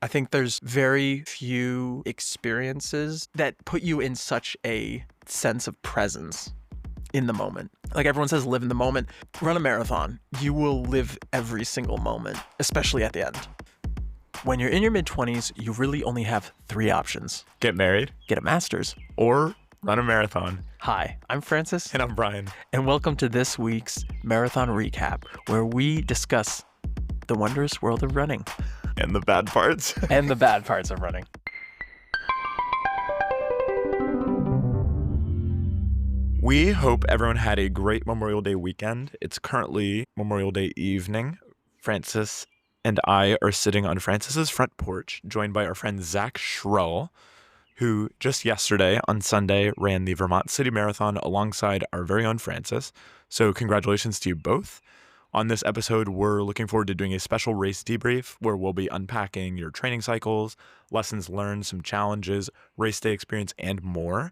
I think there's very few experiences that put you in such a sense of presence in the moment. Like everyone says, live in the moment. Run a marathon. You will live every single moment, especially at the end. When you're in your mid-20s, you really only have 3 options. Get married, Get a master's, or run a marathon. Hi, I'm Francis. And I'm Brian. And welcome to this week's Marathon Recap, where we discuss the wondrous world of running. And the bad parts. And the bad parts of running. We hope everyone had a great Memorial Day weekend. It's currently Memorial Day evening. Francis and I are sitting on Francis's front porch, joined by our friend Zach Shrull, who just yesterday on Sunday ran the Vermont City Marathon alongside our very own Francis. So congratulations to you both. On this episode, we're looking forward to doing a special race debrief where we'll be unpacking your training cycles, lessons learned, some challenges, race day experience, and more.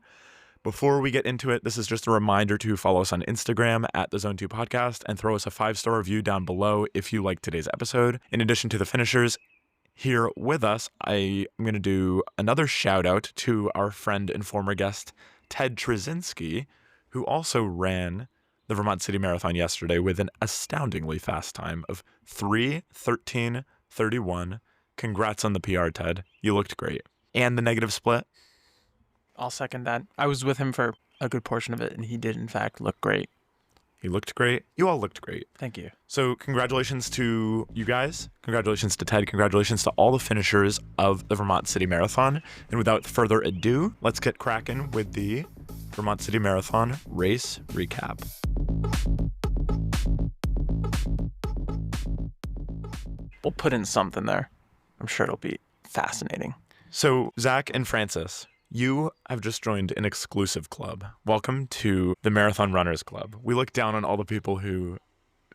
Before we get into it, this is just a reminder to follow us on Instagram at the Zone 2 Podcast and throw us a 5-star review down below if you like today's episode. In addition to the finishers, here with us, I am going to do another shout out to our friend and former guest, Ted Trzynski, who also ran the Vermont City Marathon yesterday with an astoundingly fast time of 3:13:31. Congrats on the PR, Ted. You looked great. And the negative split. I'll second that. I was with him for a good portion of it, and he did, in fact, look great. He looked great. You all looked great. Thank you. So congratulations to you guys. Congratulations to Ted. Congratulations to all the finishers of the Vermont City Marathon. And without further ado, let's get cracking with the Vermont City Marathon race recap. We'll put in something there. I'm sure it'll be fascinating. So Zach and Francis, you have just joined an exclusive club. Welcome to the Marathon Runners Club. We look down on all the people who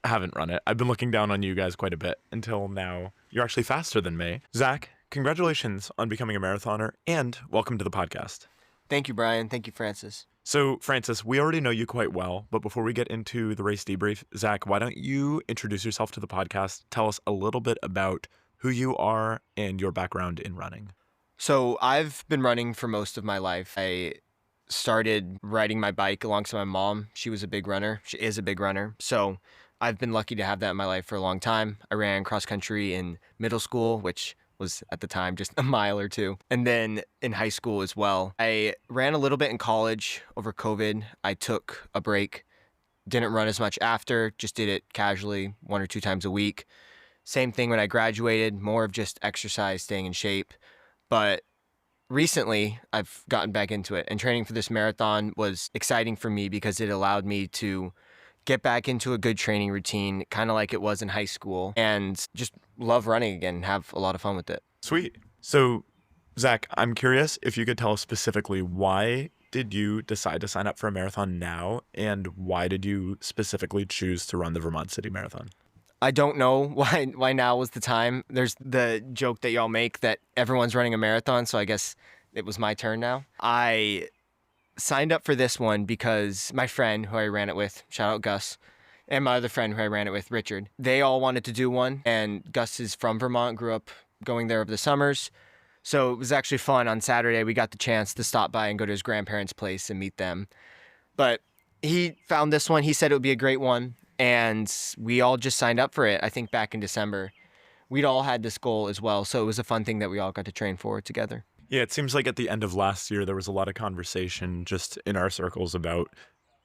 haven't run it. I've been looking down on you guys quite a bit until now. You're actually faster than me. Zach, congratulations on becoming a marathoner and welcome to the podcast. Thank you, Brian. Thank you, Francis. So, Francis, we already know you quite well, but before we get into the race debrief, Zach, why don't you introduce yourself to the podcast? Tell us a little bit about who you are and your background in running. So I've been running for most of my life. I started riding my bike alongside my mom. She was a big runner. She is a big runner. So I've been lucky to have that in my life for a long time. I ran cross country in middle school, which was at the time just a mile or two. And then in high school as well. I ran a little bit in college over COVID. I took a break, didn't run as much after, just did it casually 1 or 2 times a week. Same thing when I graduated, more of just exercise, staying in shape. But recently, I've gotten back into it, and training for this marathon was exciting for me because it allowed me to get back into a good training routine, kind of like it was in high school, and just love running again and have a lot of fun with it. Sweet. So, Zach, I'm curious if you could tell us specifically, why did you decide to sign up for a marathon now, and why did you specifically choose to run the Vermont City Marathon? I don't know why now was the time. There's the joke that y'all make that everyone's running a marathon, so I guess it was my turn now. I signed up for this one because my friend who I ran it with, shout out Gus, and my other friend who I ran it with, Richard, they all wanted to do one, and Gus is from Vermont, grew up going there over the summers. So it was actually fun. On Saturday, we got the chance to stop by and go to his grandparents' place and meet them. But he found this one. He said it would be a great one. And we all just signed up for it, I think back in December. We'd all had this goal as well, so it was a fun thing that we all got to train for together. Yeah, it seems like at the end of last year, there was a lot of conversation just in our circles about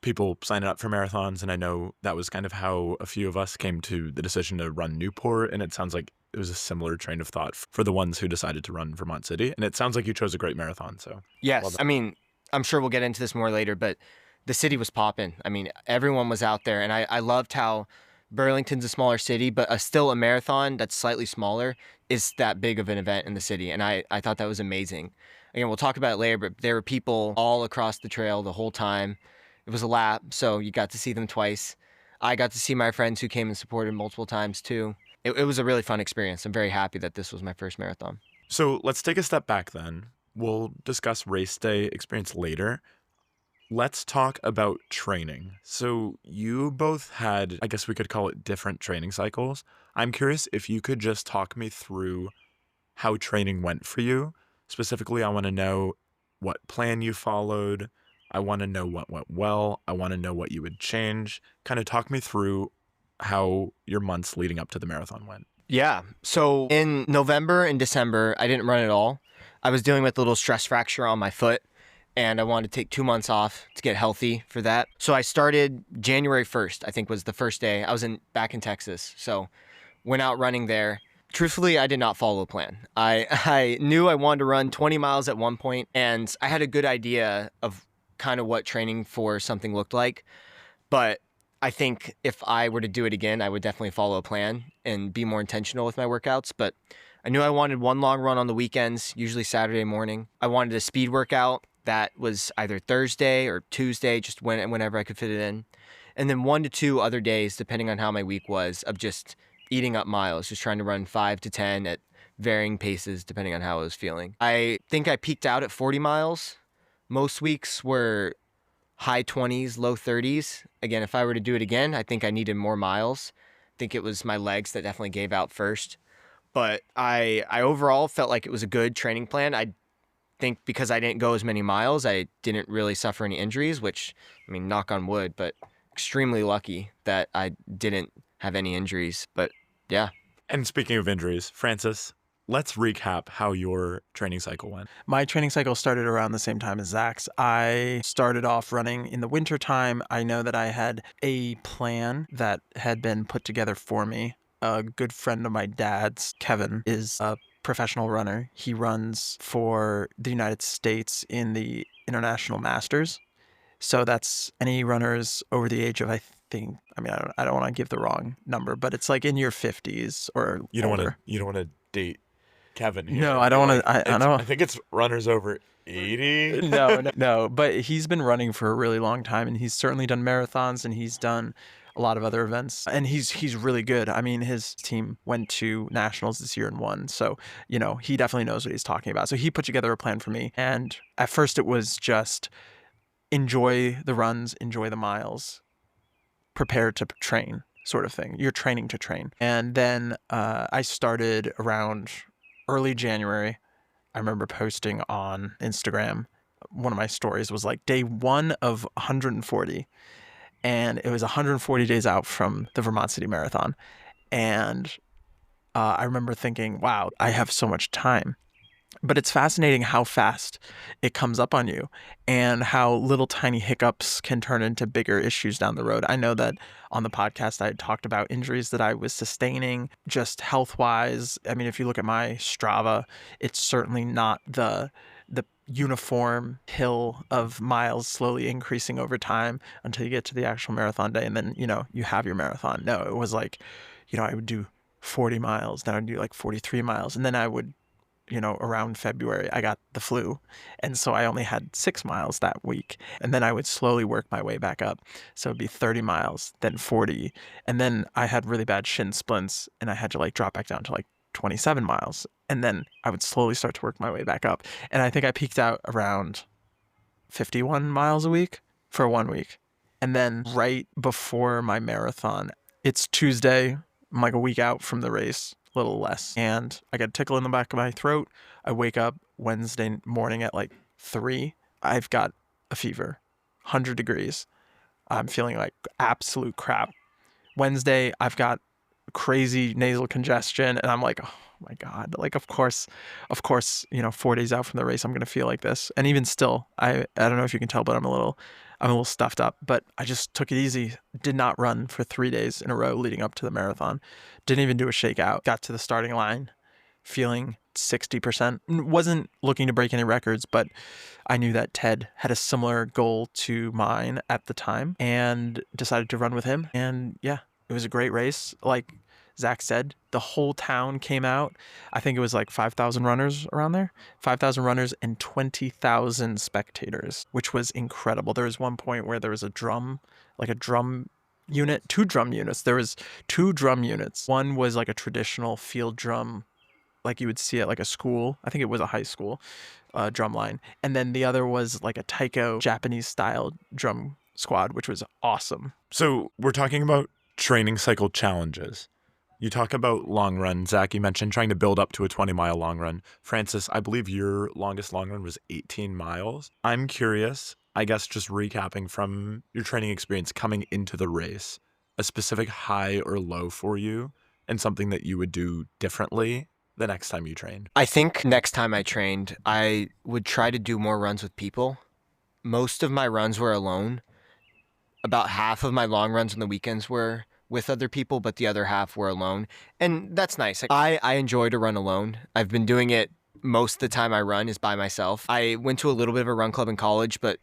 people signing up for marathons, and I know that was kind of how a few of us came to the decision to run Newport, and it sounds like it was a similar train of thought for the ones who decided to run Vermont City, and it sounds like you chose a great marathon, so. Yes, I mean, I'm sure we'll get into this more later, but the city was popping. I mean, everyone was out there, and I loved how Burlington's a smaller city, but still a marathon that's slightly smaller is that big of an event in the city, and I thought that was amazing. Again, we'll talk about it later, but there were people all across the trail the whole time. It was a lap, so you got to see them twice. I got to see my friends who came and supported multiple times too. It was a really fun experience. I'm very happy that this was my first marathon. So let's take a step back then. We'll discuss race day experience later. Let's talk about training. So you both had, I guess we could call it different training cycles. I'm curious if you could just talk me through how training went for you. Specifically, I want to know what plan you followed. I want to know what went well. I want to know what you would change. Kind of talk me through how your months leading up to the marathon went. Yeah. So in November and December, I didn't run at all. I was dealing with a little stress fracture on my foot, and I wanted to take 2 months off to get healthy for that. So I started January 1st, I think was the first day. I was back in Texas. So went out running there. Truthfully, I did not follow a plan. I knew I wanted to run 20 miles at one point, and I had a good idea of kind of what training for something looked like. But I think if I were to do it again, I would definitely follow a plan and be more intentional with my workouts. But I knew I wanted one long run on the weekends, usually Saturday morning. I wanted a speed workout that was either Thursday or Tuesday, just whenever I could fit it in. And then 1 to 2 other days, depending on how my week was, of just eating up miles, just trying to run 5 to 10 at varying paces, depending on how I was feeling. I think I peaked out at 40 miles. Most weeks were high 20s, low 30s. Again, if I were to do it again, I think I needed more miles. I think it was my legs that definitely gave out first. But I overall felt like it was a good training plan. I think because I didn't go as many miles, I didn't really suffer any injuries, which, I mean, knock on wood, but extremely lucky that I didn't have any injuries. But yeah. And speaking of injuries, Francis, let's recap how your training cycle went. My training cycle started around the same time as Zach's. I started off running in the wintertime. I know that I had a plan that had been put together for me. A good friend of my dad's, Kevin, is a professional runner. He runs for the United States in the International Masters. So that's any runners over the age of, I think, I don't want to give the wrong number, but it's like in your 50s or You don't older. want to date Kevin here. No, I don't want to. I don't. I think it's runners over 80. No. But he's been running for a really long time, and he's certainly done marathons, and he's done a lot of other events, and he's really good. I mean, his team went to nationals this year and won, so he definitely knows what he's talking about. So he put together a plan for me, and at first it was just enjoy the runs, enjoy the miles, prepare to train, sort of thing. You're training to train, and then I started around early January. I remember posting on Instagram. One of my stories was like day 1 of 140. And it was 140 days out from the Vermont City Marathon. And I remember thinking, wow, I have so much time. But it's fascinating how fast it comes up on you and how little tiny hiccups can turn into bigger issues down the road. I know that on the podcast, I had talked about injuries that I was sustaining just health-wise. I mean, if you look at my Strava, it's certainly not the uniform hill of miles slowly increasing over time until you get to the actual marathon day. And then, you have your marathon. No, it was like, I would do 40 miles. Then I'd do like 43 miles. And then I would, around February, I got the flu. And so I only had 6 miles that week. And then I would slowly work my way back up. So it'd be 30 miles, then 40. And then I had really bad shin splints and I had to like drop back down to like 27 miles. And then I would slowly start to work my way back up. And I think I peaked out around 51 miles a week for 1 week. And then right before my marathon, it's Tuesday. I'm like a week out from the race, a little less. And I got a tickle in the back of my throat. I wake up Wednesday morning at like 3. I've got a fever, 100 degrees. I'm feeling like absolute crap. Wednesday, I've got crazy nasal congestion, and I'm like, oh my God, like, of course, 4 days out from the race, I'm going to feel like this. And even still, I don't know if you can tell, but I'm a little stuffed up, but I just took it easy. Did not run for 3 days in a row leading up to the marathon. Didn't even do a shakeout. Got to the starting line feeling 60%. Wasn't looking to break any records, but I knew that Ted had a similar goal to mine at the time and decided to run with him. And yeah, it was a great race. Like Zach said, the whole town came out. I think it was like 5,000 runners around there. 5,000 runners and 20,000 spectators, which was incredible. There was one point where there was a drum unit, 2 drum units. There was 2 drum units. One was like a traditional field drum, like you would see at like a school. I think it was a high school drum line. And then the other was like a taiko Japanese style drum squad, which was awesome. So we're talking about training cycle challenges. You talk about long run. Zach, you mentioned trying to build up to a 20-mile long run. Francis, I believe your longest long run was 18 miles. I'm curious, I guess just recapping from your training experience coming into the race, a specific high or low for you and something that you would do differently the next time you trained. I think next time I trained, I would try to do more runs with people. Most of my runs were alone. About half of my long runs on the weekends were with other people, but the other half were alone. And that's nice. I enjoy to run alone. I've been doing it most of the time I run is by myself. I went to a little bit of a run club in college, but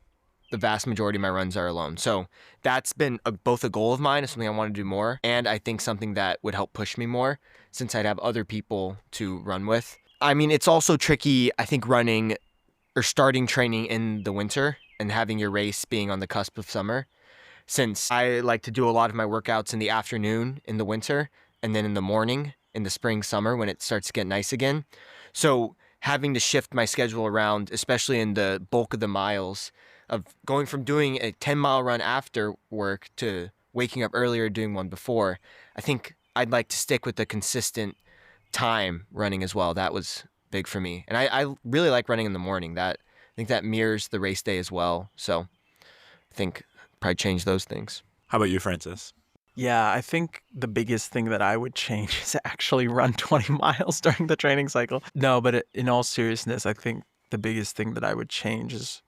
the vast majority of my runs are alone. So that's been both a goal of mine, and something I want to do more, and I think something that would help push me more since I'd have other people to run with. I mean, it's also tricky, I think, running or starting training in the winter and having your race being on the cusp of summer, since I like to do a lot of my workouts in the afternoon in the winter and then in the morning in the spring, summer when it starts to get nice again. So having to shift my schedule around, especially in the bulk of the miles, of going from doing a 10-mile run after work to waking up earlier doing one before, I think I'd like to stick with the consistent time running as well. That was big for me. And I really like running in the morning. I think that mirrors the race day as well. So I think probably change those things. How about you, Francis? Yeah, I think the biggest thing that I would change is actually run 20 miles during the training cycle. No, but in all seriousness, I think the biggest thing that I would change is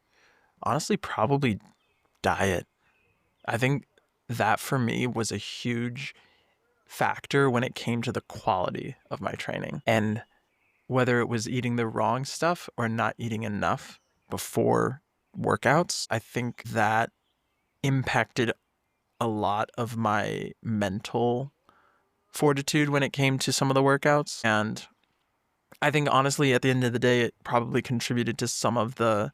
honestly probably diet. I think that for me was a huge factor when it came to the quality of my training. And whether it was eating the wrong stuff or not eating enough before workouts, I think that impacted a lot of my mental fortitude when it came to some of the workouts. And I think honestly, at the end of the day, it probably contributed to some of the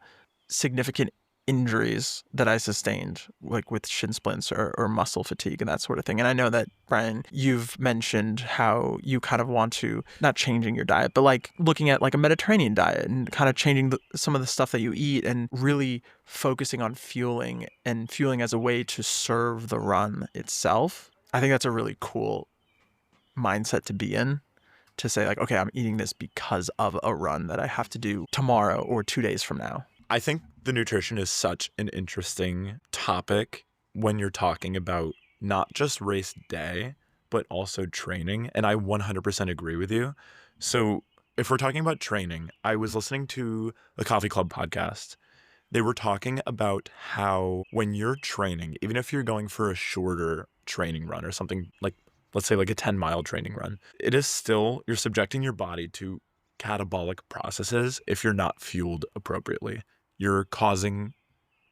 significant injuries that I sustained, like with shin splints or muscle fatigue and that sort of thing. And I know that, Brian, you've mentioned how you kind of want to, not changing your diet, but like looking at like a Mediterranean diet and kind of changing some of the stuff that you eat and really focusing on fueling and fueling as a way to serve the run itself. I think that's a really cool mindset to be in, to say like, okay, I'm eating this because of a run that I have to do tomorrow or 2 days from now. I think the nutrition is such an interesting topic when you're talking about not just race day, but also training. And I 100% agree with you. So if we're talking about training, I was listening to the Coffee Club podcast. They were talking about how when you're training, even if you're going for a shorter training run or something like, let's say like a 10-mile training run, it is still, you're subjecting your body to catabolic processes if you're not fueled appropriately. You're causing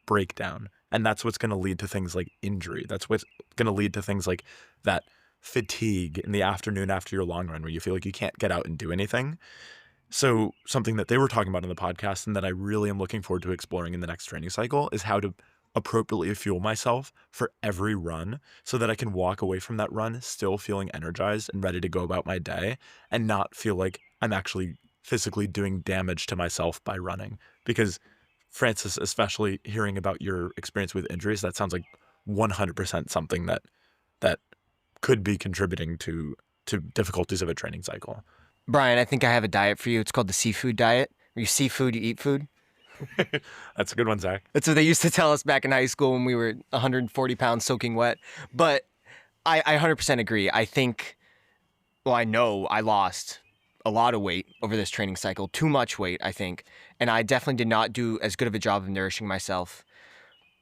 breakdown. And that's what's going to lead to things like injury. That's what's going to lead to things like that fatigue in the afternoon after your long run where you feel like you can't get out and do anything. So something that they were talking about in the podcast and that I really am looking forward to exploring in the next training cycle is how to appropriately fuel myself for every run so that I can walk away from that run still feeling energized and ready to go about my day and not feel like I'm actually physically doing damage to myself by running. Because Francis, especially hearing about your experience with injuries, that sounds like 100% something that could be contributing to difficulties of a training cycle. Brian, I think I have a diet for you. It's called the seafood diet. Where you see food, you eat food. That's a good one, Zach. That's what they used to tell us back in high school when we were 140 pounds soaking wet. But I 100% agree. I think, well, I know I lost a lot of weight over this training cycle, too much weight, I think. And I definitely did not do as good of a job of nourishing myself.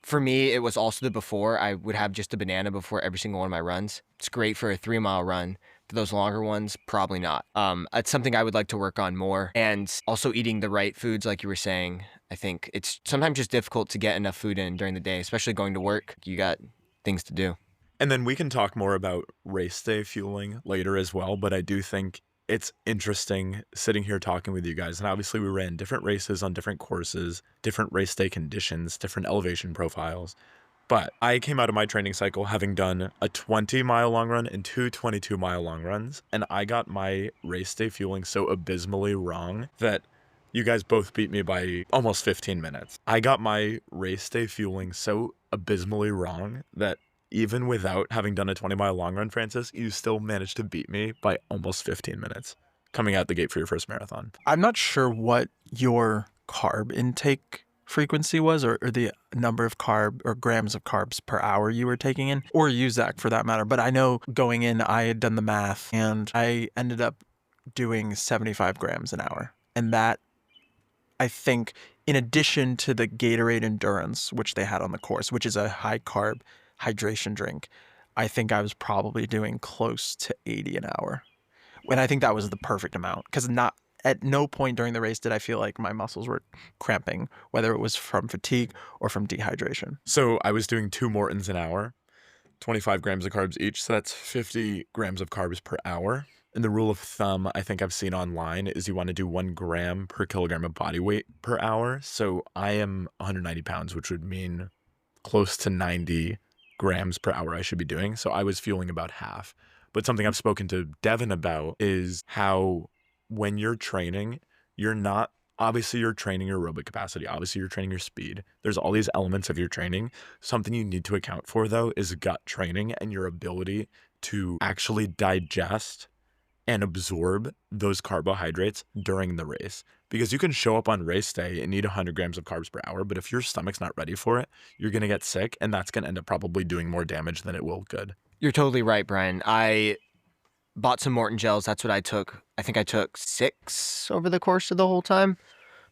For me, it was also the before. I would have just a banana before every single one of my runs. It's great for a 3-mile run. For those longer ones, probably not. It's something I would like to work on more. And also eating the right foods, like you were saying. I think it's sometimes just difficult to get enough food in during the day, especially going to work. You got things to do. And then we can talk more about race day fueling later as well. But I do think it's interesting sitting here talking with you guys. And obviously we ran different races on different courses, different race day conditions, different elevation profiles. But I came out of my training cycle having done a 20-mile long run and 2 22-mile long runs. And I got my race day fueling so abysmally wrong that you guys both beat me by almost 15 minutes. I got my race day fueling so abysmally wrong that even without having done a 20-mile long run, Francis, you still managed to beat me by almost 15 minutes coming out the gate for your first marathon. I'm not sure what your carb intake frequency was, or the number of carb or grams of carbs per hour you were taking in, or you, Zach, for that matter. But I know going in, I had done the math and I ended up doing 75 grams an hour. And that, I think, in addition to the Gatorade Endurance, which they had on the course, which is a high carb hydration drink, I think I was probably doing close to 80 an hour. And I think that was the perfect amount, because at no point during the race did I feel like my muscles were cramping, whether it was from fatigue or from dehydration. So I was doing 2 Mortons an hour, 25 grams of carbs each. So that's 50 grams of carbs per hour. And the rule of thumb I think I've seen online is you want to do 1 gram per kilogram of body weight per hour. So I am 190 pounds, which would mean close to 90 grams per hour I should be doing. So I was fueling about half. But something I've spoken to Devin about is how when you're training, obviously you're training your aerobic capacity. Obviously you're training your speed. There's all these elements of your training. Something you need to account for, though, is gut training and your ability to actually digest and absorb those carbohydrates during the race. Because you can show up on race day and need 100 grams of carbs per hour, but if your stomach's not ready for it, you're going to get sick, and that's going to end up probably doing more damage than it will good. You're totally right, Brian. I bought some Morton gels. That's what I took. I think I took 6 over the course of the whole time.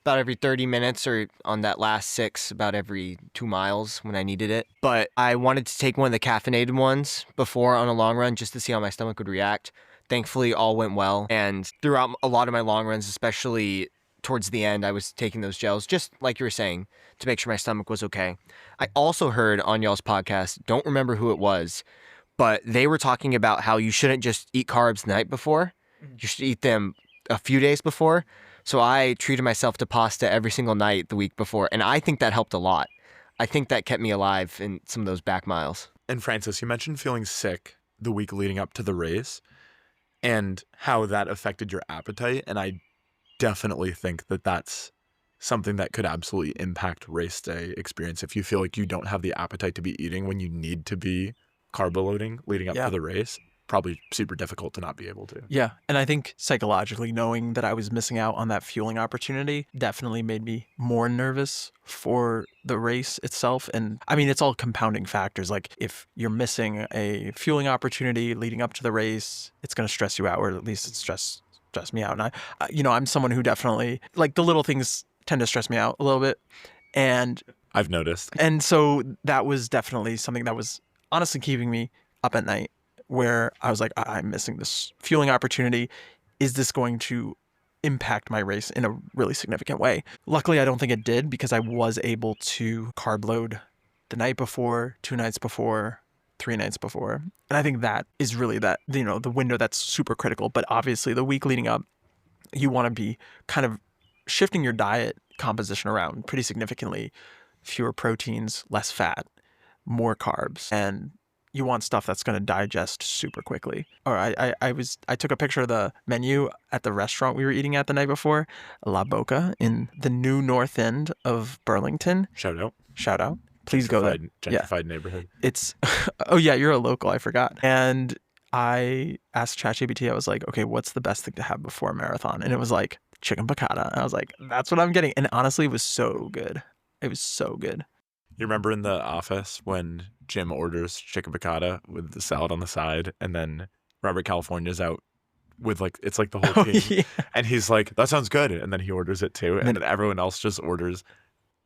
About every 30 minutes, or on that last 6, about every 2 miles when I needed it. But I wanted to take one of the caffeinated ones before on a long run just to see how my stomach would react. Thankfully, all went well. And throughout a lot of my long runs, especially towards the end, I was taking those gels, just like you were saying, to make sure my stomach was okay. I also heard on y'all's podcast, don't remember who it was, but they were talking about how you shouldn't just eat carbs the night before. You should eat them a few days before. So I treated myself to pasta every single night the week before, and I think that helped a lot. I think that kept me alive in some of those back miles. And Francis, you mentioned feeling sick the week leading up to the race and how that affected your appetite. And I definitely think that that's something that could absolutely impact race day experience. If you feel like you don't have the appetite to be eating when you need to be carb loading leading up to the race, probably super difficult to not be able to. Yeah. And I think psychologically, knowing that I was missing out on that fueling opportunity definitely made me more nervous for the race itself. And I mean, it's all compounding factors. Like if you're missing a fueling opportunity leading up to the race, it's going to stress you out, or at least it stress me out. And I'm someone who definitely, like, the little things tend to stress me out a little bit. And I've noticed. And so that was definitely something that was honestly keeping me up at night, where I was like, I'm missing this fueling opportunity. Is this going to impact my race in a really significant way? Luckily, I don't think it did, because I was able to carb load the night before, 2 nights before, 3 nights before. And I think that is really the window that's super critical. But obviously the week leading up, you want to be kind of shifting your diet composition around pretty significantly. Fewer proteins, less fat, more carbs, and you want stuff that's going to digest super quickly. Or I took a picture of the menu at the restaurant we were eating at the night before, La Boca, in the new North End of Burlington. Shout out. Please go there. Gentrified neighborhood. It's, oh yeah, you're a local, I forgot. And I asked ChatGPT, I was like, okay, what's the best thing to have before a marathon? And it was like chicken piccata. And I was like, that's what I'm getting. And honestly, it was so good. It was so good. You remember in the office when Jim orders chicken piccata with the salad on the side, and then Robert California's out with it's like the whole team. Yeah. And he's like, that sounds good. And then he orders it too. And then everyone else just orders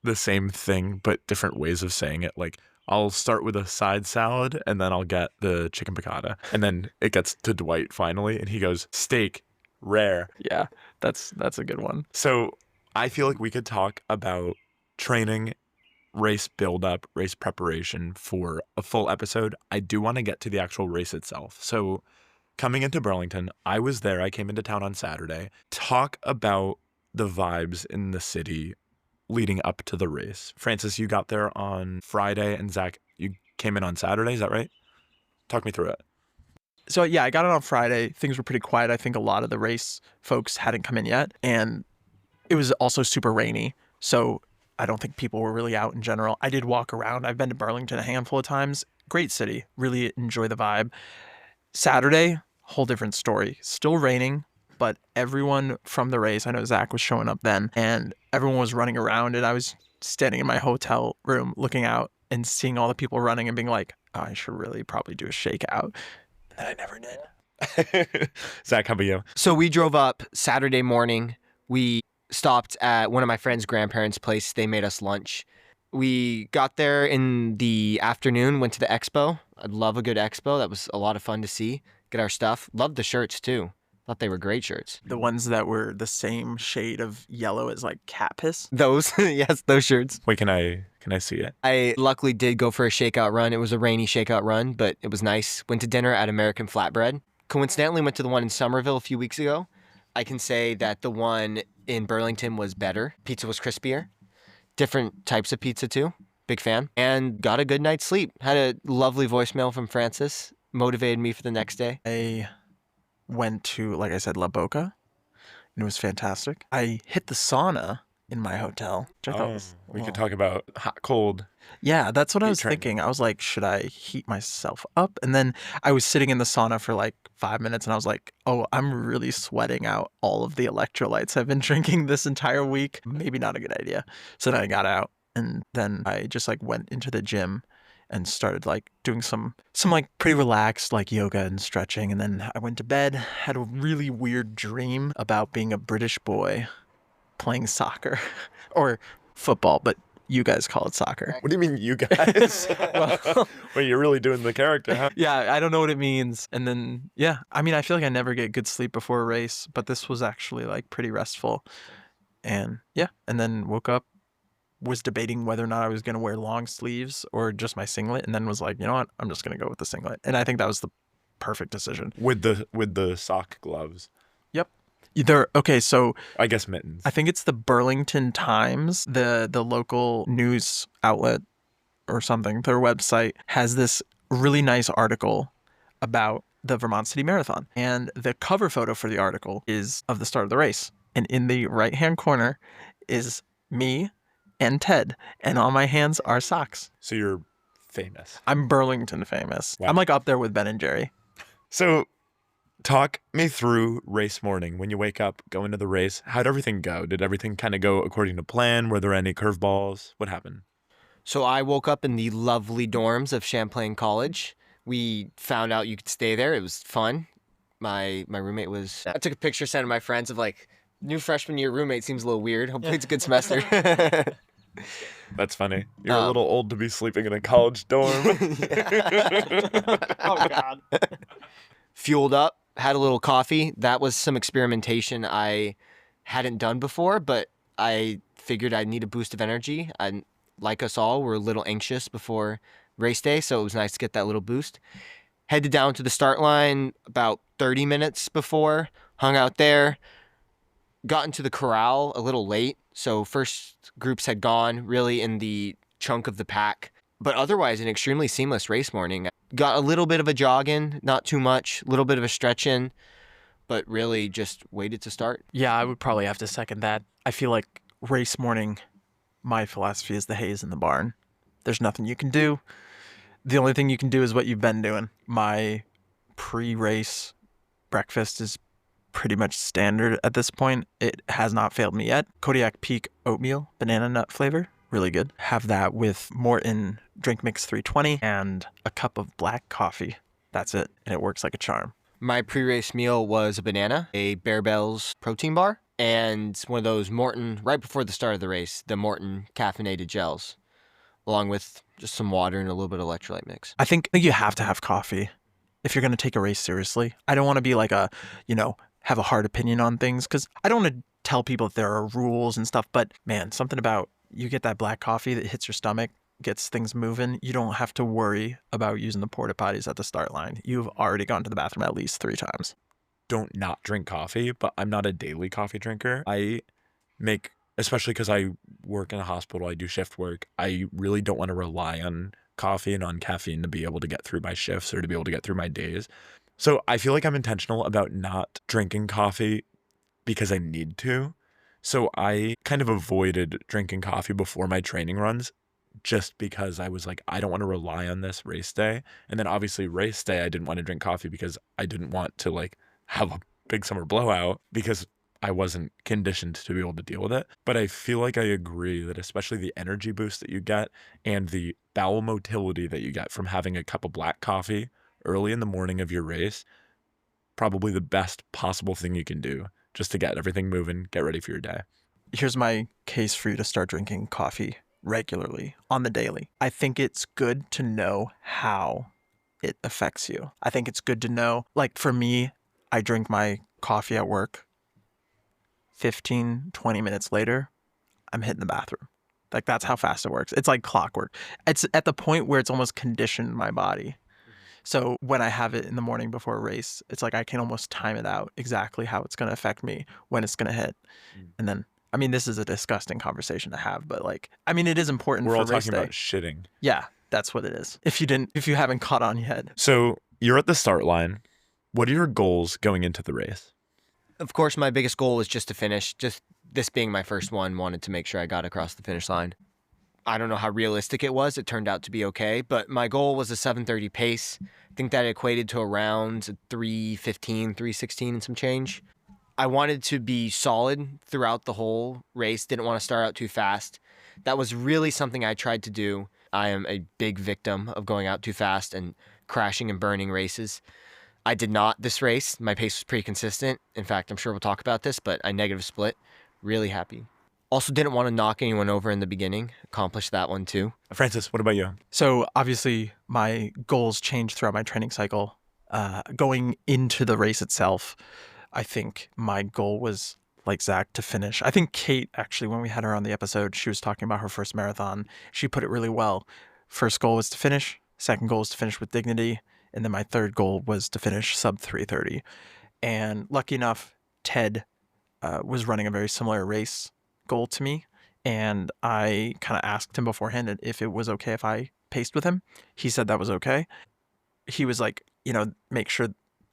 the same thing, but different ways of saying it. Like, I'll start with a side salad and then I'll get the chicken piccata. And then it gets to Dwight finally, and he goes, steak, rare. Yeah, that's a good one. So I feel like we could talk about training, race build-up, race preparation for a full episode. I do want to get to the actual race itself. So coming into Burlington, I was there. I came into town on Saturday. Talk about the vibes in the city leading up to the race. Francis, you got there on Friday, and Zach, you came in on Saturday. Is that right? Talk me through it. So yeah, I got it on Friday. Things were pretty quiet. I think a lot of the race folks hadn't come in yet. And it was also super rainy. So I don't think people were really out in general. I did walk around. I've been to Burlington a handful of times. Great city. Really enjoy the vibe. Saturday, whole different story. Still raining, but everyone from the race, I know Zach was showing up then, and everyone was running around, and I was standing in my hotel room looking out and seeing all the people running and being like, oh, I should really probably do a shakeout. And then I never did. Zach, how about you? So we drove up Saturday morning. We stopped at one of my friend's grandparents' place. They made us lunch. We got there in the afternoon, went to the expo. I love a good expo. That was a lot of fun to see, get our stuff. Loved the shirts too. Thought they were great shirts. The ones that were the same shade of yellow as like cat piss. Those, yes, those shirts. Wait, can I see it? I luckily did go for a shakeout run. It was a rainy shakeout run, but it was nice. Went to dinner at American Flatbread. Coincidentally, went to the one in Somerville a few weeks ago. I can say that the one in Burlington was better. Pizza was crispier. Different types of pizza too. Big fan. And got a good night's sleep. Had a lovely voicemail from Francis. Motivated me for the next day. I went to, like I said, La Boca, and it was fantastic. I hit the sauna in my hotel, which I thought was we could talk about hot, cold. Yeah, that's what I Heat was training. thinking. I was like, should I heat myself up? And then I was sitting in the sauna for like 5 minutes and I was like, oh, I'm really sweating out all of the electrolytes I've been drinking this entire week. Maybe not a good idea. So then I got out and then I just like went into the gym and started like doing some like pretty relaxed like yoga and stretching. And then I went to bed, had a really weird dream about being a British boy playing soccer or football, but you guys call it soccer. What do you mean, you guys? Wait, you're really doing the character, huh? Yeah, I don't know what it means. And then, yeah, I mean, I feel like I never get good sleep before a race, but this was actually like pretty restful. And yeah, and then woke up, was debating whether or not I was going to wear long sleeves or just my singlet, and then was like, you know what, I'm just going to go with the singlet. And I think that was the perfect decision. With the sock gloves. Yep. Okay, so I guess mittens. I think it's the Burlington Times, the local news outlet or something. Their website has this really nice article about the Vermont City Marathon. And the cover photo for the article is of the start of the race. And in the right-hand corner is me and Ted. And on my hands are socks. So you're famous. I'm Burlington famous. Wow. I'm like up there with Ben and Jerry. So talk me through race morning. When you wake up, go into the race, how'd everything go? Did everything kind of go according to plan? Were there any curveballs? What happened? So I woke up in the lovely dorms of Champlain College. We found out you could stay there. It was fun. My roommate was... I took a picture, sent to my friends of like, new freshman year roommate seems a little weird. Hopefully it's a good semester. That's funny. You're a little old to be sleeping in a college dorm. Oh, God. Fueled up, had a little coffee. That was some experimentation I hadn't done before, but I figured I'd need a boost of energy. And like us all, we're a little anxious before race day, so it was nice to get that little boost. Headed down to the start line about 30 minutes before, hung out there, got into the corral a little late, so first groups had gone really in the chunk of the pack. But otherwise, an extremely seamless race morning. Got a little bit of a jog in, not too much, a little bit of a stretch in, but really just waited to start. Yeah, I would probably have to second that. I feel like race morning, my philosophy is the haze in the barn. There's nothing you can do. The only thing you can do is what you've been doing. My pre-race breakfast is pretty much standard at this point. It has not failed me yet. Kodiak Peak oatmeal, banana nut flavor, really good. Have that with Morton Drink Mix 320 and a cup of black coffee. That's it, and it works like a charm. My pre-race meal was a banana, a Bear Bells protein bar, and one of those Morton, right before the start of the race, the Morton caffeinated gels, along with just some water and a little bit of electrolyte mix. I think you have to have coffee if you're going to take a race seriously. I don't want to be like have a hard opinion on things, because I don't want to tell people that there are rules and stuff, but man, something about you get that black coffee that hits your stomach, gets things moving. You don't have to worry about using the porta potties at the start line. You've already gone to the bathroom at least 3 times. Don't not drink coffee, but I'm not a daily coffee drinker. I make, especially because I work in a hospital, I do shift work. I really don't want to rely on coffee and on caffeine to be able to get through my shifts or to be able to get through my days. So I feel like I'm intentional about not drinking coffee because I need to. So I kind of avoided drinking coffee before my training runs just because I was like, I don't want to rely on this race day. And then obviously race day, I didn't want to drink coffee because I didn't want to like have a big summer blowout because I wasn't conditioned to be able to deal with it. But I feel like I agree that especially the energy boost that you get and the bowel motility that you get from having a cup of black coffee early in the morning of your race, probably the best possible thing you can do just to get everything moving, get ready for your day. Here's my case for you to start drinking coffee regularly on the daily. I think it's good to know how it affects you. I think it's good to know, like for me, I drink my coffee at work. 15, 20 minutes later, I'm hitting the bathroom. Like that's how fast it works. It's like clockwork. It's at the point where it's almost conditioned my body. So when I have it in the morning before a race, it's like I can almost time it out exactly how it's going to affect me, when it's going to hit. And then, I mean, this is a disgusting conversation to have, but like, I mean, it is important We're for all race talking day. about shitting. Yeah, that's what it is. If you haven't caught on yet. So you're at the start line. What are your goals going into the race? Of course, my biggest goal was just to finish. Just this being my first one, wanted to make sure I got across the finish line. I don't know how realistic it was. It turned out to be okay, but my goal was a 7:30 pace. I think that equated to around 3:15, 3:16 and some change. I wanted to be solid throughout the whole race. Didn't want to start out too fast. That was really something I tried to do. I am a big victim of going out too fast and crashing and burning races. I did not this race. My pace was pretty consistent. In fact, I'm sure we'll talk about this, but I negative split. Really happy. Also didn't want to knock anyone over in the beginning. Accomplished that one too. Francis, what about you? So obviously my goals changed throughout my training cycle. Going into the race itself, I think my goal was, like Zach, to finish. I think Kate, actually, when we had her on the episode, she was talking about her first marathon. She put it really well. First goal was to finish. Second goal was to finish with dignity. And then my third goal was to finish sub 3:30. And lucky enough, Ted was running a very similar race goal to me. And I kind of asked him beforehand if it was okay if I paced with him. He said that was okay. He was like, make sure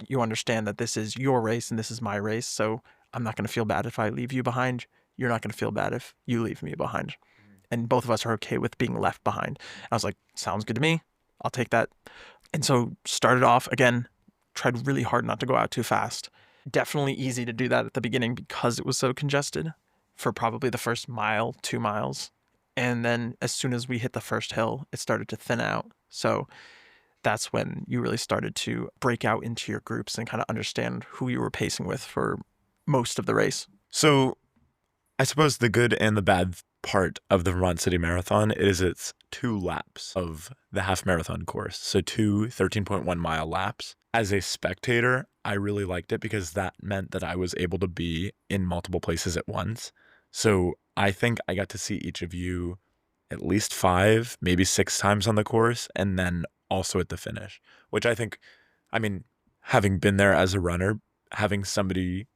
you understand that this is your race and this is my race. So I'm not going to feel bad if I leave you behind. You're not going to feel bad if you leave me behind. And both of us are okay with being left behind. I was like, sounds good to me. I'll take that. And so started off again, tried really hard not to go out too fast. Definitely easy to do that at the beginning because it was so congested for probably the first mile, 2 miles. And then as soon as we hit the first hill, it started to thin out. So that's when you really started to break out into your groups and kind of understand who you were pacing with for most of the race. So I suppose the good and the bad part of the Vermont City Marathon is it's 2 laps of the half marathon course. So 2 13.1 mile laps. As a spectator, I really liked it because that meant that I was able to be in multiple places at once. So I think I got to see each of you at least 5, maybe 6 times on the course, and then also at the finish, which I think, I mean, having been there as a runner, having somebody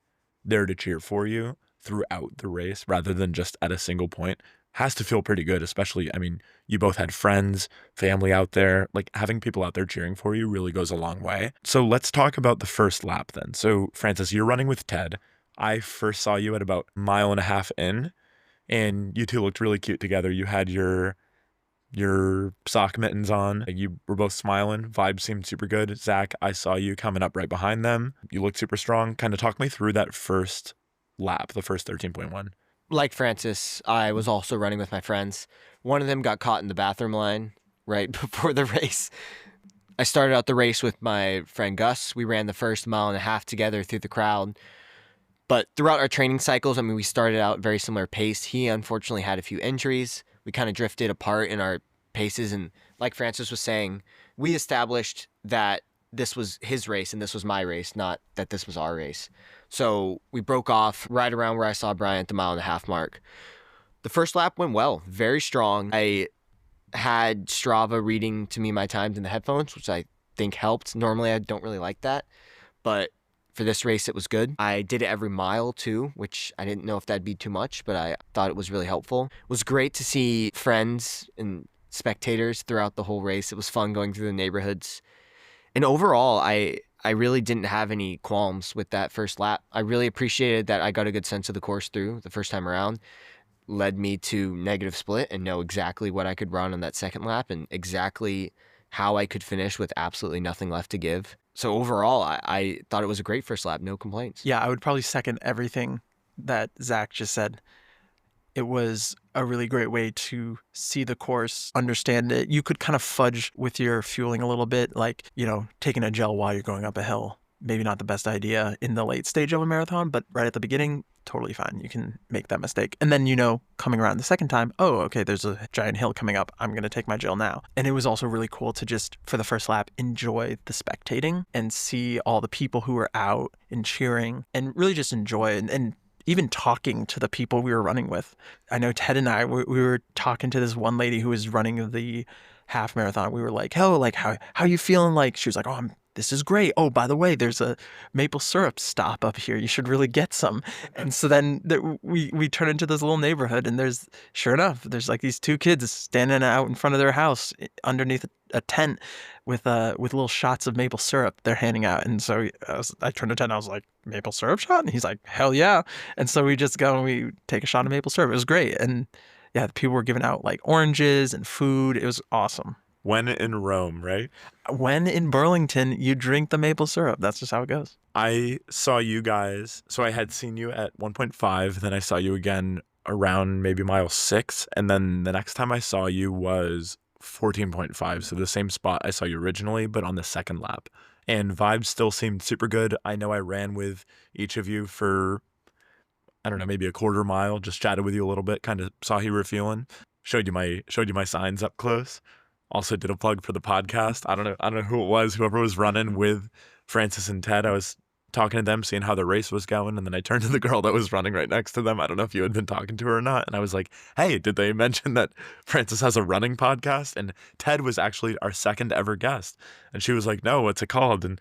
there to cheer for you throughout the race rather than just at a single point has to feel pretty good, especially, I mean, you both had friends, family out there. Like having people out there cheering for you really goes a long way. So let's talk about the first lap then. So Francis, you're running with Ted. I first saw you at about 1.5 miles in, and you two looked really cute together. You had your sock mittens on. You were both smiling. Vibe seemed super good. Zach, I saw you coming up right behind them. You looked super strong. Kind of talk me through that first lap, the first 13.1. Like Francis, I was also running with my friends. One of them got caught in the bathroom line right before the race. I started out the race with my friend Gus. We ran the first 1.5 miles together through the crowd. But throughout our training cycles, I mean, we started out very similar pace. He unfortunately had a few injuries. We kind of drifted apart in our paces. And like Francis was saying, we established that this was his race and this was my race, not that this was our race. So we broke off right around where I saw Brian at the 1.5 mile mark. The first lap went well, very strong. I had Strava reading to me my times in the headphones, which I think helped. Normally, I don't really like that, but for this race, it was good. I did it every mile too, which I didn't know if that'd be too much, but I thought it was really helpful. It was great to see friends and spectators throughout the whole race. It was fun going through the neighborhoods. And overall, I really didn't have any qualms with that first lap. I really appreciated that I got a good sense of the course through the first time around. led me to negative split and know exactly what I could run on that second lap and exactly how I could finish with absolutely nothing left to give. So overall, I thought it was a great first lap, no complaints. Yeah, I would probably second everything that Zach just said. It was a really great way to see the course, understand it. You could kind of fudge with your fueling a little bit, like, taking a gel while you're going up a hill. Maybe not the best idea in the late stage of a marathon, but right at the beginning, totally fine. You can make that mistake. And then, coming around the second time, oh, okay, there's a giant hill coming up. I'm going to take my gel now. And it was also really cool to just, for the first lap, enjoy the spectating and see all the people who were out and cheering and really just enjoy and even talking to the people we were running with. I know Ted and I, we were talking to this one lady who was running the half marathon. We were like, "Oh, like how you feeling?" Like she was like, "Oh, this is great. Oh, by the way, there's a maple syrup stop up here. You should really get some." And so then we turn into this little neighborhood, and sure enough, there's like these two kids standing out in front of their house underneath a tent with little shots of maple syrup they're handing out. And so I turned to Ted and I was like, "Maple syrup shot?" And he's like, "Hell yeah." And so we just go and we take a shot of maple syrup. It was great. And yeah, people were giving out like oranges and food. It was awesome. When in Rome, right? When in Burlington, you drink the maple syrup. That's just how it goes. I saw you guys. So I had seen you at 1.5. Then I saw you again around maybe mile 6. And then the next time I saw you was 14.5. So the same spot I saw you originally, but on the second lap. And vibes still seemed super good. I know I ran with each of you for, I don't know, maybe a quarter mile, just chatted with you a little bit, kind of saw how you were feeling. Showed you my signs up close. Also did a plug for the podcast. I don't know who it was, whoever was running with Francis and Ted. I was talking to them, seeing how the race was going, and then I turned to the girl that was running right next to them. I don't know if you had been talking to her or not. And I was like, "Hey, did they mention that Francis has a running podcast?" And Ted was actually our second ever guest. And she was like, "No, what's it called?" And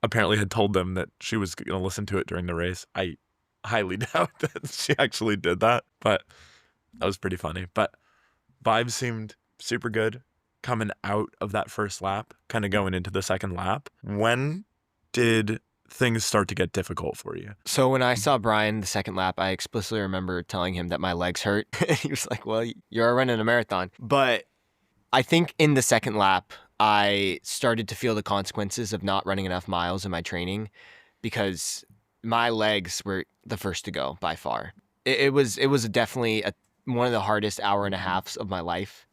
apparently had told them that she was going to listen to it during the race. I highly doubt that she actually did that, but that was pretty funny. But vibes seemed super good coming out of that first lap, kind of going into the second lap. When did things start to get difficult for you? So when I saw Brian the second lap, I explicitly remember telling him that my legs hurt. He was like, "Well, you're running a marathon." But I think in the second lap, I started to feel the consequences of not running enough miles in my training because my legs were the first to go by far. It was definitely one of the hardest hour and a halves of my life.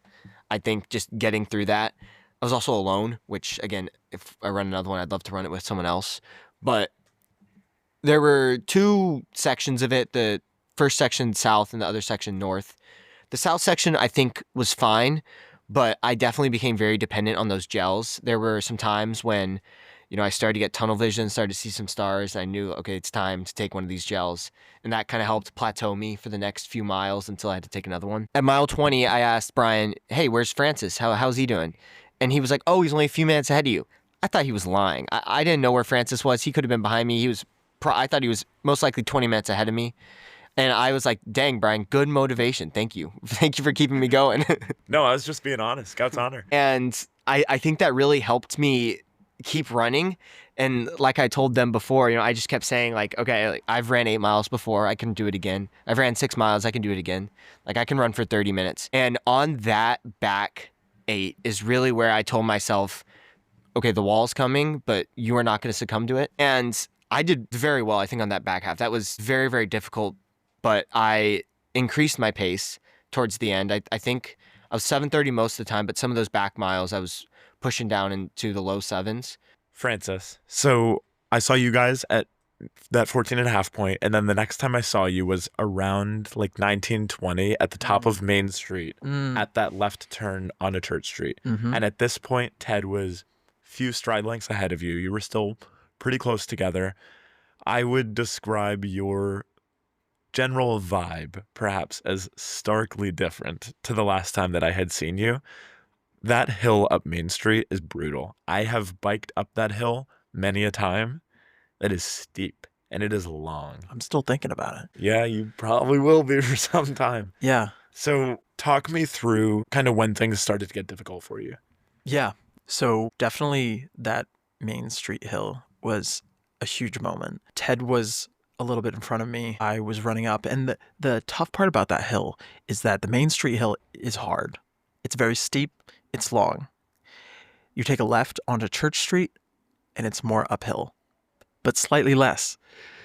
I think just getting through that. I was also alone, which again, if I run another one, I'd love to run it with someone else. But there were two sections of it, the first section south and the other section north. The south section I think was fine, but I definitely became very dependent on those gels. There were some times when, I started to get tunnel vision, started to see some stars. I knew, okay, it's time to take one of these gels. And that kind of helped plateau me for the next few miles until I had to take another one. At mile 20, I asked Brian, "Hey, where's Francis? How's he doing?" And he was like, "Oh, he's only a few minutes ahead of you." I thought he was lying. I didn't know where Francis was. He could have been behind me. I thought he was most likely 20 minutes ahead of me. And I was like, "Dang, Brian, good motivation. Thank you. Thank you for keeping me going." No, I was just being honest. Scout's honor. And I think that really helped me keep running. And like I told them before, I just kept saying like, okay, like, I've ran 8 miles before. I can do it again. I've ran 6 miles. I can do it again. Like I can run for 30 minutes. And on that back 8 is really where I told myself, okay, the wall's coming, but you are not going to succumb to it. And I did very well, I think, on that back half. That was very, very difficult, but I increased my pace towards the end. I think I was 7:30 most of the time, but some of those back miles I was pushing down into the low 7s. Francis, so I saw you guys at that 14.5 point, and then the next time I saw you was around like 1920 at the top of Main Street at that left turn on a Church Street. Mm-hmm. And at this point, Ted was few stride lengths ahead of you. You were still pretty close together. I would describe your general vibe perhaps as starkly different to the last time that I had seen you. That hill up Main Street is brutal. I have biked up that hill many a time. That is steep and it is long. I'm still thinking about it. Yeah, you probably will be for some time. Yeah. So talk me through kind of when things started to get difficult for you. Yeah. So definitely that Main Street hill was a huge moment. Ted was a little bit in front of me. I was running up, and the tough part about that hill is that the Main Street hill is hard. It's very steep. It's long. You take a left onto Church Street, and it's more uphill, but slightly less.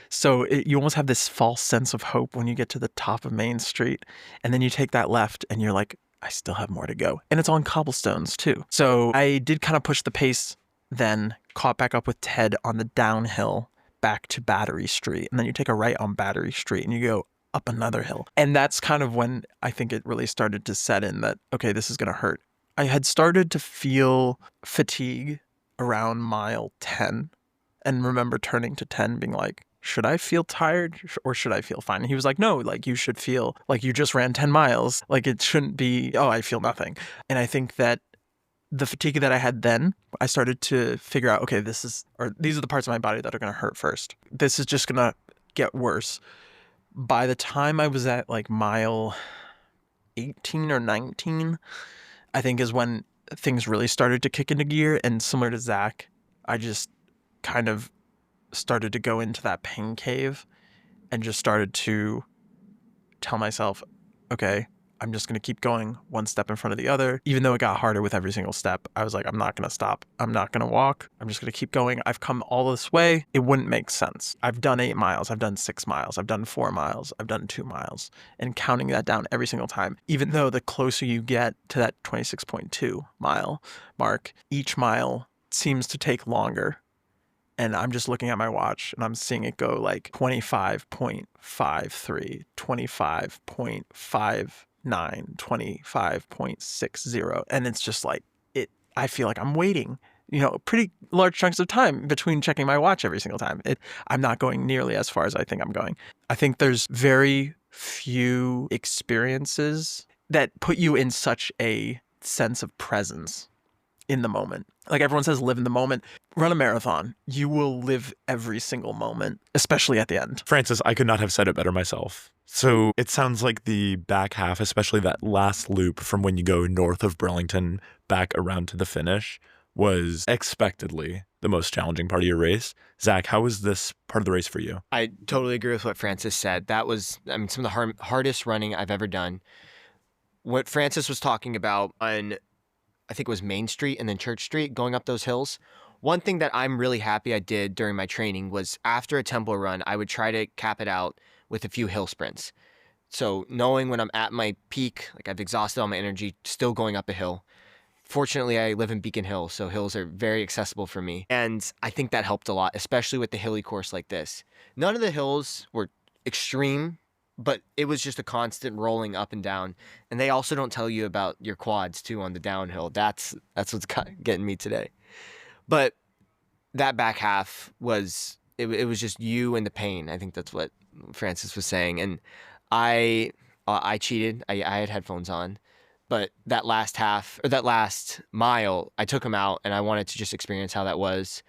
So you almost have this false sense of hope when you get to the top of Main Street, and then you take that left, and you're like, I still have more to go. And it's on cobblestones too. So I did kind of push the pace, then caught back up with Ted on the downhill back to Battery Street. And then you take a right on Battery Street and you go up another hill. And that's kind of when I think it really started to set in that, okay, this is going to hurt. I had started to feel fatigue around mile 10 and remember turning to 10 being like, should I feel tired or should I feel fine? And he was like, no, like you should feel like you just ran 10 miles. Like it shouldn't be, oh, I feel nothing. And I think that the fatigue that I had then, I started to figure out, okay, these are the parts of my body that are going to hurt first. This is just going to get worse. By the time I was at like mile 18 or 19, I think is when things really started to kick into gear. And similar to Zach, I just kind of started to go into that pain cave and just started to tell myself, okay, I'm just going to keep going one step in front of the other. Even though it got harder with every single step, I was like, I'm not going to stop. I'm not going to walk. I'm just going to keep going. I've come all this way. It wouldn't make sense. I've done 8 miles. I've done 6 miles. I've done 4 miles. I've done 2 miles. And counting that down every single time, even though the closer you get to that 26.2 mile mark, each mile seems to take longer. And I'm just looking at my watch and I'm seeing it go like 25.53, 25.59, 25.60. And it's just like, I feel like I'm waiting, pretty large chunks of time between checking my watch every single time. I'm not going nearly as far as I think I'm going. I think there's very few experiences that put you in such a sense of presence in the moment. Like everyone says, live in the moment. Run a marathon. You will live every single moment, especially at the end. Francis, I could not have said it better myself. So it sounds like the back half, especially that last loop from when you go north of Burlington back around to the finish, was expectedly the most challenging part of your race. Zach, how was this part of the race for you? I totally agree with what Francis said. That was, some of the hardest running I've ever done. What Francis was talking about on, I think it was Main Street and then Church Street, going up those hills. One thing that I'm really happy I did during my training was after a tempo run, I would try to cap it out with a few hill sprints. So knowing when I'm at my peak, like I've exhausted all my energy, still going up a hill. Fortunately, I live in Beacon Hill, so hills are very accessible for me. And I think that helped a lot, especially with the hilly course like this. None of the hills were extreme, but it was just a constant rolling up and down. And they also don't tell you about your quads too on the downhill. That's what's getting me today. But that back half was, it was just you and the pain. I think that's what Francis was saying. And I cheated. I had headphones on. But that last half, or that last mile, I took them out and I wanted to just experience how that was.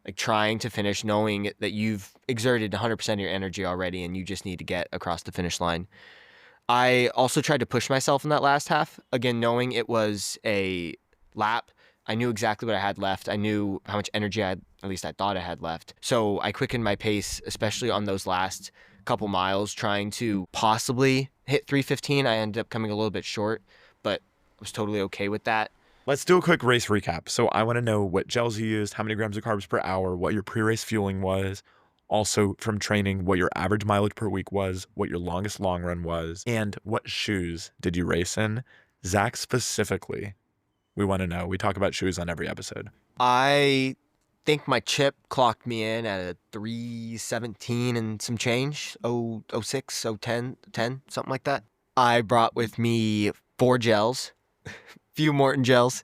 Like trying to finish, knowing that you've exerted 100% of your energy already and you just need to get across the finish line. I also tried to push myself in that last half, again, knowing it was a lap. I knew exactly what I had left. I knew how much energy at least I thought I had left. So I quickened my pace, especially on those last couple miles, trying to possibly hit 3:15. I ended up coming a little bit short, but I was totally okay with that. Let's do a quick race recap. So I want to know what gels you used, how many grams of carbs per hour, what your pre-race fueling was, also from training, what your average mileage per week was, what your longest long run was, and what shoes did you race in? Zach specifically, we want to know. We talk about shoes on every episode. I think my chip clocked me in at a 3:17 and some change, 0:06, 0:10, something like that. I brought with me 4 gels, few Morton gels,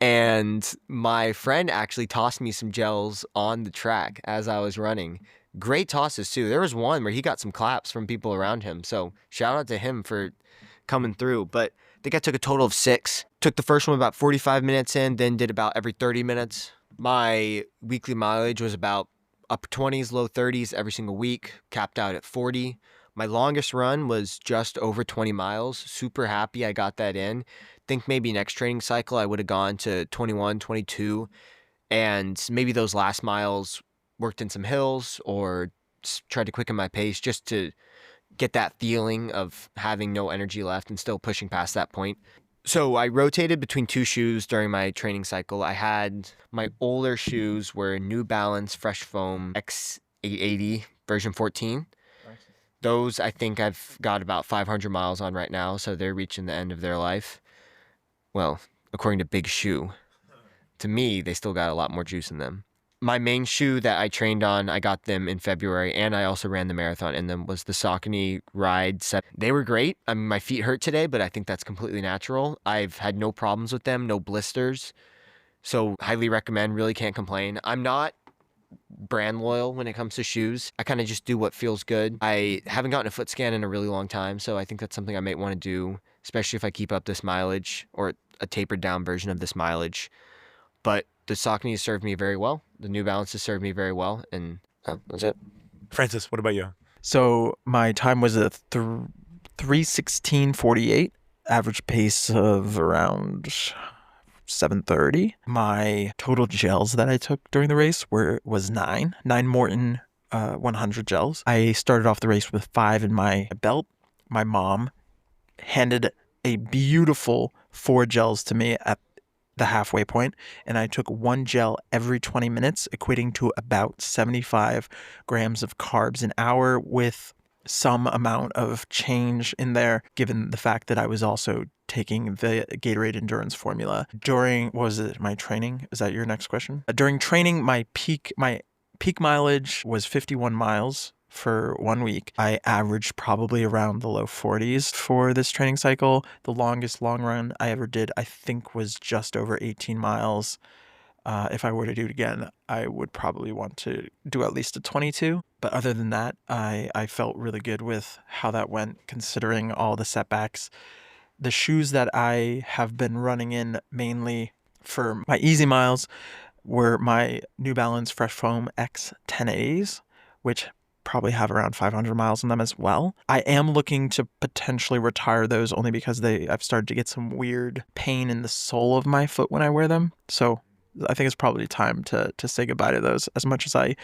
and my friend actually tossed me some gels on the track as I was running. Great tosses too. There was one where he got some claps from people around him, so shout out to him for coming through. But I think I took a total of 6. Took the first one about 45 minutes in, then did about every 30 minutes. My weekly mileage was about upper 20s, low 30s every single week, capped out at 40. My longest run was just over 20 miles. Super happy I got that in. Think maybe next training cycle I would have gone to 21, 22, and maybe those last miles worked in some hills or tried to quicken my pace just to get that feeling of having no energy left and still pushing past that point. So I rotated between two shoes during my training cycle. I had my older shoes were New Balance Fresh Foam X880 version 14. Those I think I've got about 500 miles on right now, so they're reaching the end of their life. Well, according to Big Shoe. To me, they still got a lot more juice in them. My main shoe that I trained on, I got them in February, and I also ran the marathon in them, was the Saucony Ride 7. They were great. I mean, my feet hurt today, but I think that's completely natural. I've had no problems with them, no blisters. So highly recommend, really can't complain. I'm not brand loyal when it comes to shoes. I kind of just do what feels good. I haven't gotten a foot scan in a really long time, so I think that's something I might want to do, especially if I keep up this mileage or a tapered down version of this mileage. But the Saucony has served me very well. The New Balance has served me very well, and that's it. Francis, what about you? So my time was a 3:16:48, average pace of around 7:30. My total gels that I took during the race was 9 Morton 100 gels. I started off the race with 5 in my belt. My mom handed a beautiful 4 gels to me at the halfway point, and I took 1 gel every 20 minutes, equating to about 75 grams of carbs an hour, with some amount of change in there, given the fact that I was also taking the Gatorade Endurance formula. During, my training? Is that your next question? During training, my peak mileage was 51 miles for 1 week. I averaged probably around the low 40s for this training cycle. The longest long run I ever did, I think, was just over 18 miles. If I were to do it again, I would probably want to do at least a 22. But other than that, I felt really good with how that went, considering all the setbacks. The shoes that I have been running in mainly for my easy miles were my New Balance Fresh Foam X10As, which probably have around 500 miles on them as well. I am looking to potentially retire those only because I've started to get some weird pain in the sole of my foot when I wear them. So I think it's probably time to say goodbye to those, as much as I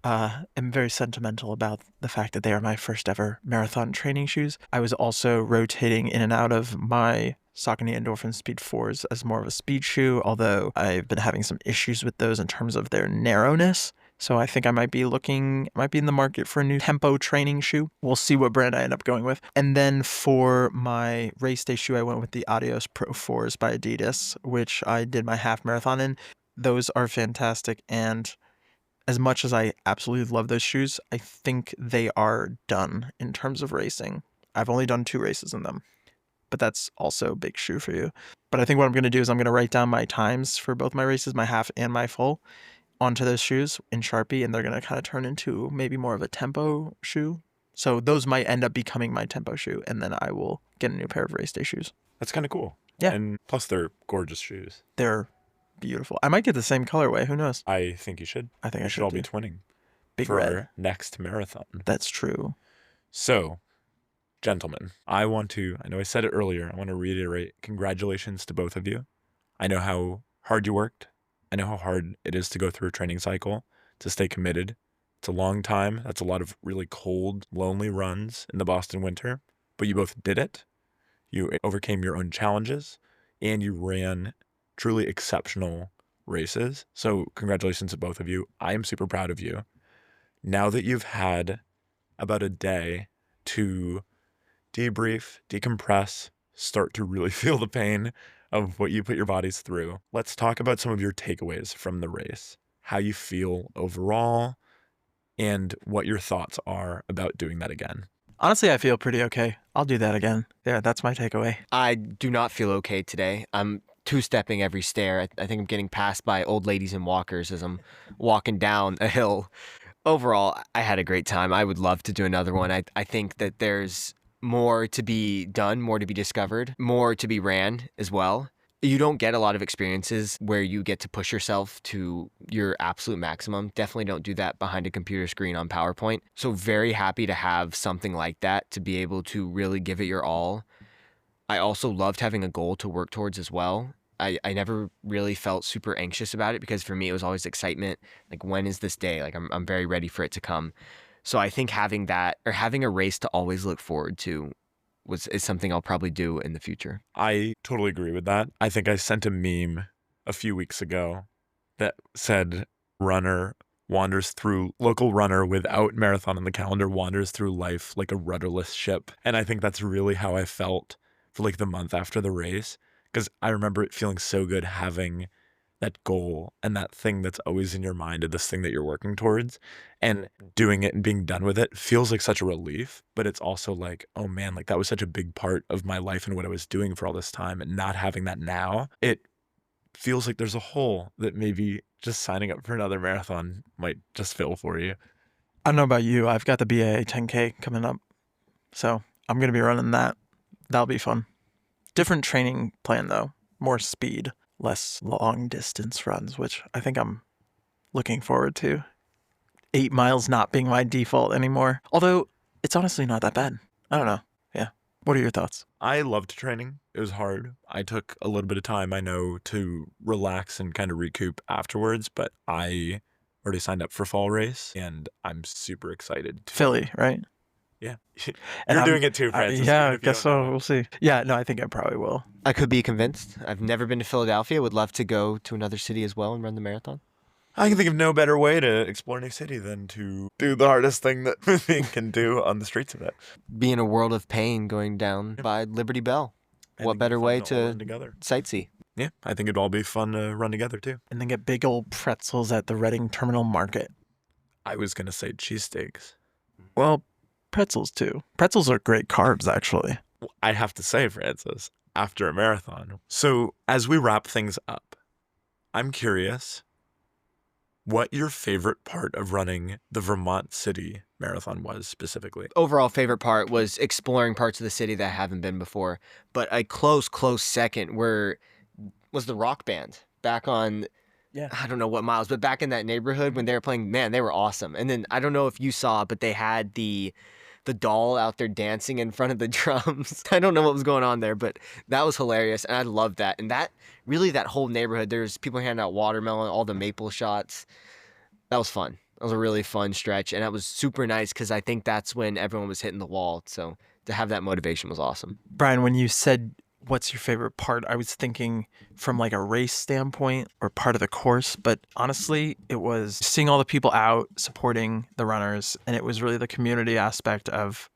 am very sentimental about the fact that they are my first ever marathon training shoes. I was also rotating in and out of my Saucony Endorphin Speed 4s as more of a speed shoe, although I've been having some issues with those in terms of their narrowness. So I think I might be in the market for a new tempo training shoe. We'll see what brand I end up going with. And then for my race day shoe, I went with the Adios Pro 4s by Adidas, which I did my half marathon in. Those are fantastic. And as much as I absolutely love those shoes, I think they are done in terms of racing. I've only done 2 races in them, but that's also a big shoe for you. But I think what I'm going to do is I'm going to write down my times for both my races, my half and my full, onto those shoes in Sharpie, and they're going to kind of turn into maybe more of a tempo shoe. So those might end up becoming my tempo shoe, and then I will get a new pair of race day shoes. That's kind of cool. Yeah. And plus they're gorgeous shoes. They're beautiful. I might get the same colorway. Who knows? I think you should. I think we I should all do. be twinning Big for red. our next marathon. That's true. So, gentlemen, I know I said it earlier, I want to reiterate congratulations to both of you. I know how hard you worked. I know how hard it is to go through a training cycle, to stay committed. It's a long time. That's a lot of really cold, lonely runs in the Boston winter. But you both did it. You overcame your own challenges, and you ran truly exceptional races. So congratulations to both of you. I am super proud of you. Now that you've had about a day to debrief, decompress, start to really feel the pain of what you put your bodies through, let's talk about some of your takeaways from the race, how you feel overall, and what your thoughts are about doing that again. Honestly, I feel pretty okay. I'll do that again. Yeah, that's my takeaway. I do not feel okay today. I'm 2-stepping every stair. I think I'm getting passed by old ladies in walkers as I'm walking down a hill. Overall, I had a great time. I would love to do another one. I think that there's more to be done, more to be discovered, more to be ran as well. You don't get a lot of experiences where you get to push yourself to your absolute maximum. Definitely don't do that behind a computer screen on PowerPoint. So very happy to have something like that, to be able to really give it your all. I also loved having a goal to work towards as well. I never really felt super anxious about it, because for me it was always excitement. Like, when is this day? Like, I'm very ready for it to come. So I think having that, or having a race to always look forward to, is something I'll probably do in the future. I totally agree with that. I think I sent a meme a few weeks ago that said local runner without marathon on the calendar wanders through life like a rudderless ship. And I think that's really how I felt for like the month after the race, because I remember it feeling so good having that goal and that thing that's always in your mind of this thing that you're working towards, and doing it and being done with it feels like such a relief. But it's also like, oh man, like that was such a big part of my life and what I was doing for all this time, and not having that now, it feels like there's a hole that maybe just signing up for another marathon might just fill for you. I don't know about you. I've got the BAA 10K coming up, so I'm going to be running that. That'll be fun. Different training plan though, more speed, less long distance runs, which I think I'm looking forward to. 8 miles not being my default anymore, although it's honestly not that bad. I don't know. Yeah. What are your thoughts? I loved training. It was hard. I took a little bit of time, I know, to relax and kind of recoup afterwards, but I already signed up for fall race and I'm super excited. Philly, right? Yeah. And You're doing it too, Francis. Yeah, even I if you guess don't know so. it. We'll see. Yeah, no, I think I probably will. I could be convinced. I've never been to Philadelphia. Would love to go to another city as well and run the marathon. I can think of no better way to explore a new city than to do the hardest thing that moving can do on the streets of it. Be in a world of pain going down by Liberty Bell. I What think better it'd be way fun all to run together. sightsee? Yeah, I think it'd all be fun to run together too. And then get big old pretzels at the Reading Terminal Market. I was going to say cheesesteaks. Well, pretzels too. Pretzels are great carbs, actually. I have to say, Francis, after a marathon. So as we wrap things up, I'm curious what your favorite part of running the Vermont City Marathon was specifically. Overall favorite part was exploring parts of the city that I haven't been before. But a close second was the rock band back on, I don't know what miles, but back in that neighborhood when they were playing, man, they were awesome. And then I don't know if you saw, but they had the doll out there dancing in front of the drums. I don't know what was going on there, but that was hilarious. And I loved that. And that whole neighborhood, there's people handing out watermelon, all the maple shots. That was fun. That was a really fun stretch. And that was super nice because I think that's when everyone was hitting the wall. So to have that motivation was awesome. Brian, when you said what's your favorite part, I was thinking from like a race standpoint or part of the course, but honestly, it was seeing all the people out supporting the runners, and it was really the community aspect of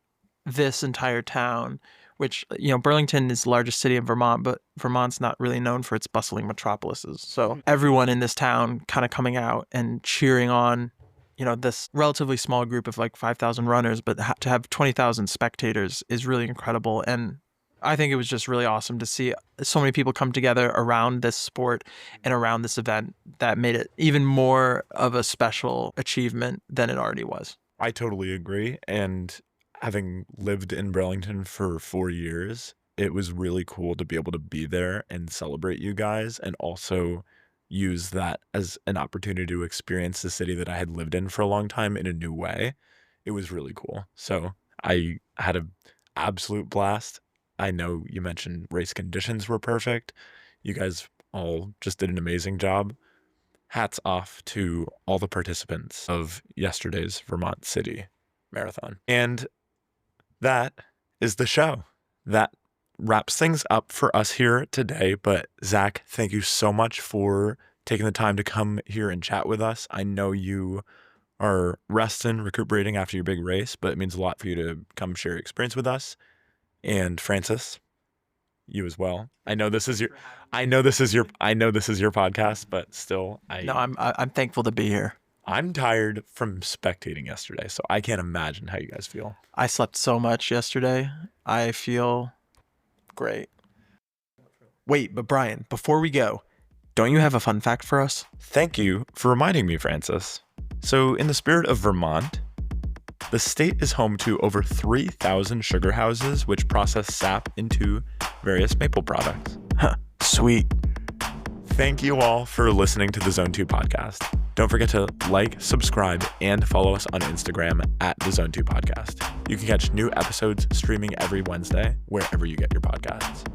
this entire town, which, you know, Burlington is the largest city in Vermont, but Vermont's not really known for its bustling metropolises. So everyone in this town kind of coming out and cheering on, you know, this relatively small group of like 5,000 runners, but to have 20,000 spectators is really incredible. And I think it was just really awesome to see so many people come together around this sport and around this event that made it even more of a special achievement than it already was. I totally agree. And having lived in Burlington for 4 years, it was really cool to be able to be there and celebrate you guys, and also use that as an opportunity to experience the city that I had lived in for a long time in a new way. It was really cool. So I had an absolute blast. I know you mentioned race conditions were perfect. You guys all just did an amazing job. Hats off to all the participants of yesterday's Vermont City Marathon. And that is the show. That wraps things up for us here today. But Zach, thank you so much for taking the time to come here and chat with us. I know you are resting, recuperating after your big race, but it means a lot for you to come share your experience with us. And Francis, you as well. I know this is your podcast, but still, I'm thankful to be here. I'm tired from spectating yesterday, so I can't imagine how you guys feel. I slept so much yesterday. I feel great. Wait, but Brian, before we go, don't you have a fun fact for us? Thank you for reminding me, Francis. So, in the spirit of Vermont, the state is home to over 3,000 sugar houses, which process sap into various maple products. Huh, sweet. Thank you all for listening to the Zone 2 podcast. Don't forget to like, subscribe, and follow us on Instagram at the Zone 2 podcast. You can catch new episodes streaming every Wednesday, wherever you get your podcasts.